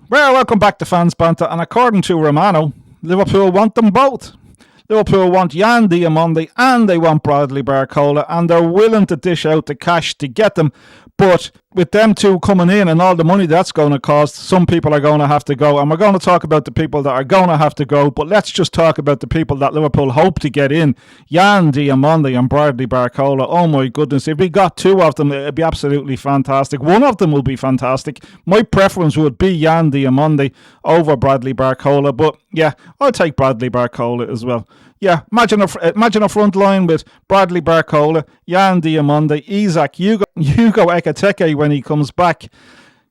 Well, welcome back to Fans Banter, and according to Romano, Liverpool want them both. Liverpool want Jan Diomande and they want Bradley Barcola, and they're willing to dish out the cash to get them. But with them two coming in and all the money that's going to cost, some people are going to have to go. And we're going to talk about the people that are going to have to go, but let's just talk about the people that Liverpool hope to get in. Jan Diomande and Bradley Barcola. Oh my goodness, if we got two of them, it'd be absolutely fantastic. One of them will be fantastic. My preference would be Jan Diomande over Bradley Barcola, but yeah, I'll take Bradley Barcola as well. Yeah, imagine a front line with Bradley Barcola, Jan Diomande, Isak, Hugo Ekitike when he comes back,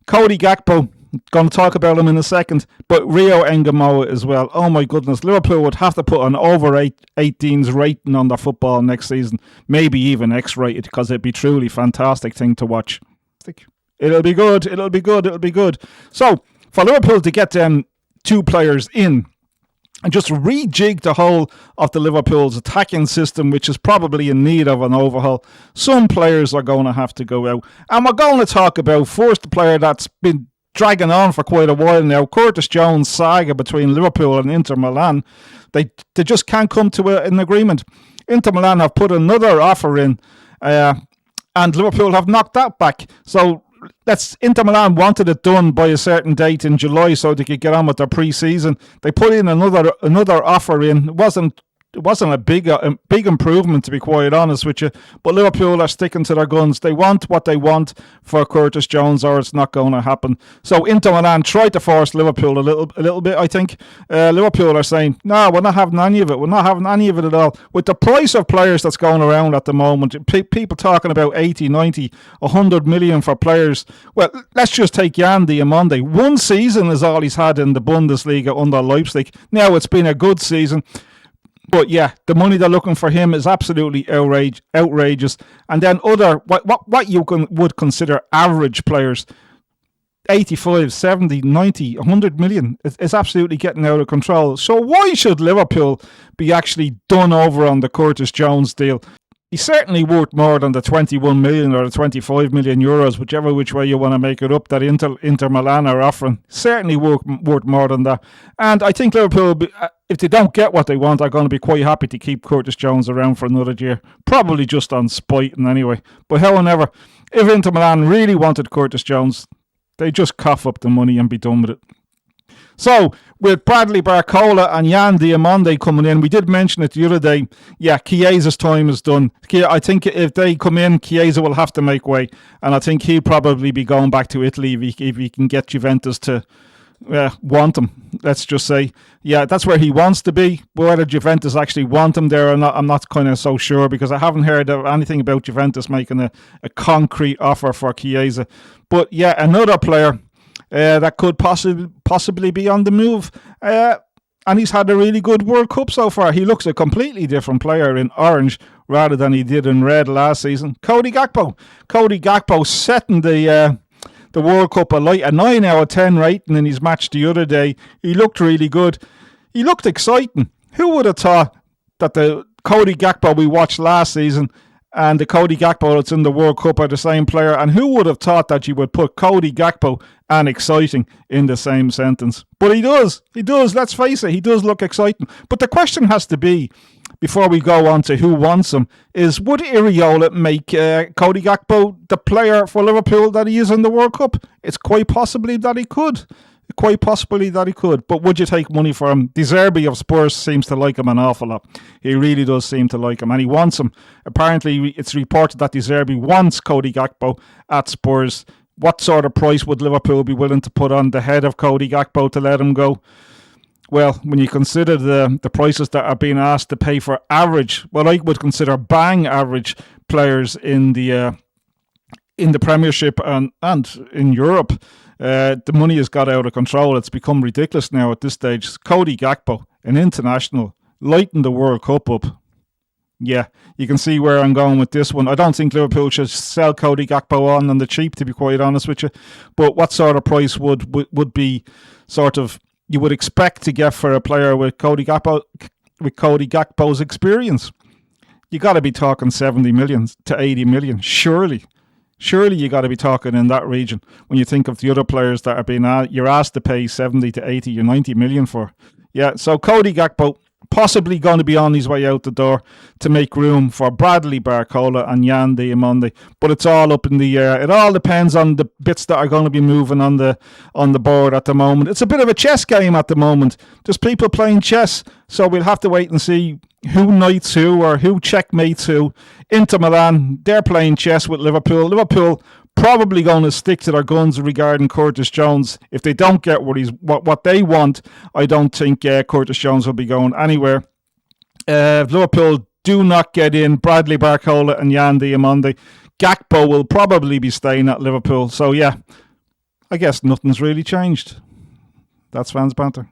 Cody Gakpo, going to talk about him in a second, but Rio Engamoa as well. Oh my goodness, Liverpool would have to put an over 18s rating on their football next season, maybe even X-rated, because it'd be truly fantastic thing to watch. It'll be good. So, for Liverpool to get them two players in, and just rejig the whole of the Liverpool's attacking system, which is probably in need of an overhaul, some players are going to have to go out. And we're going to talk about first the player that's been dragging on for quite a while now, Curtis Jones' saga between Liverpool and Inter Milan. They just can't come to an agreement. Inter Milan have put another offer in, and Liverpool have knocked that back. So Inter Milan wanted it done by a certain date in July so they could get on with their pre-season. They put in another offer in. It wasn't a big improvement, to be quite honest with you. But Liverpool are sticking to their guns. They want what they want for Curtis Jones, or it's not going to happen. So Inter Milan tried to force Liverpool a little bit, I think. Liverpool are saying, no, we're not having any of it. We're not having any of it at all. With the price of players that's going around at the moment, people talking about 80, 90, 100 million for players. Well, let's just take Jan Diomande. One season is all he's had in the Bundesliga under Leipzig. Now it's been a good season. But yeah, the money they're looking for him is absolutely outrageous. And then what you would consider average players, 85, 70, 90, 100 million, it's absolutely getting out of control. So why should Liverpool be actually done over on the Curtis Jones deal? He's certainly worth more than the 21 million or the 25 million euros, whichever which way you want to make it up, that Inter Milan are offering. Certainly worth more than that. And I think Liverpool, if they don't get what they want, are going to be quite happy to keep Curtis Jones around for another year. Probably just on spite and anyway. But however, if Inter Milan really wanted Curtis Jones, they just cough up the money and be done with it. So, with Bradley Barcola and Jan Diomande coming in, we did mention it the other day, yeah, Chiesa's time is done. I think if they come in, Chiesa will have to make way, and I think he'll probably be going back to Italy if he can get Juventus to want him, let's just say. Yeah, that's where he wants to be. Whether Juventus actually want him there or not, I'm not kind of so sure, because I haven't heard of anything about Juventus making a concrete offer for Chiesa. But yeah, another player that could possibly be on the move. And he's had a really good World Cup so far. He looks a completely different player in orange rather than he did in red last season. Cody Gakpo. Cody Gakpo setting the World Cup a 9 out of 10 rating in his match the other day. He looked really good. He looked exciting. Who would have thought that the Cody Gakpo we watched last season and the Cody Gakpo that's in the World Cup are the same player? And who would have thought that you would put Cody Gakpo and exciting in the same sentence? But he does. Let's face it. He does look exciting. But the question has to be, before we go on to who wants him, is would Iraola make Cody Gakpo the player for Liverpool that he is in the World Cup? It's quite possibly that he could. But would you take money for him? De Zerbi of Spurs seems to like him an awful lot. He really does seem to like him, and he wants him. Apparently, it's reported that De Zerbi wants Cody Gakpo at Spurs. What sort of price would Liverpool be willing to put on the head of Cody Gakpo to let him go? Well, when you consider the prices that are being asked to pay for average, what I would consider bang average players in the Premiership and in Europe, the money has got out of control. It's become ridiculous now at this stage. Cody Gakpo, an international, lighten the World Cup up. Yeah, you can see where I'm going with this one. I don't think Liverpool should sell Cody Gakpo on the cheap, to be quite honest with you. But what sort of price would be sort of you would expect to get for a player with Cody Gakpo's experience? You got to be talking 70 million to 80 million, surely. Surely you got to be talking in that region when you think of the other players that are being you're asked to pay 70 to 80 or 90 million for. Yeah, so Cody Gakpo possibly going to be on his way out the door to make room for Bradley Barcola and Yan Diomande, but it's all up in the air. It all depends on the bits that are going to be moving on the board at the moment. It's a bit of a chess game at the moment. There's people playing chess, so we'll have to wait and see who knights who or who checkmates who. Inter Milan, they're playing chess with Liverpool. Liverpool probably going to stick to their guns regarding Curtis Jones. If they don't get what they want, I don't think Curtis Jones will be going anywhere. If Liverpool do not get in Bradley Barcola and Yan Diomande, Gakpo will probably be staying at Liverpool. So yeah, I guess nothing's really changed. That's Fans Banter.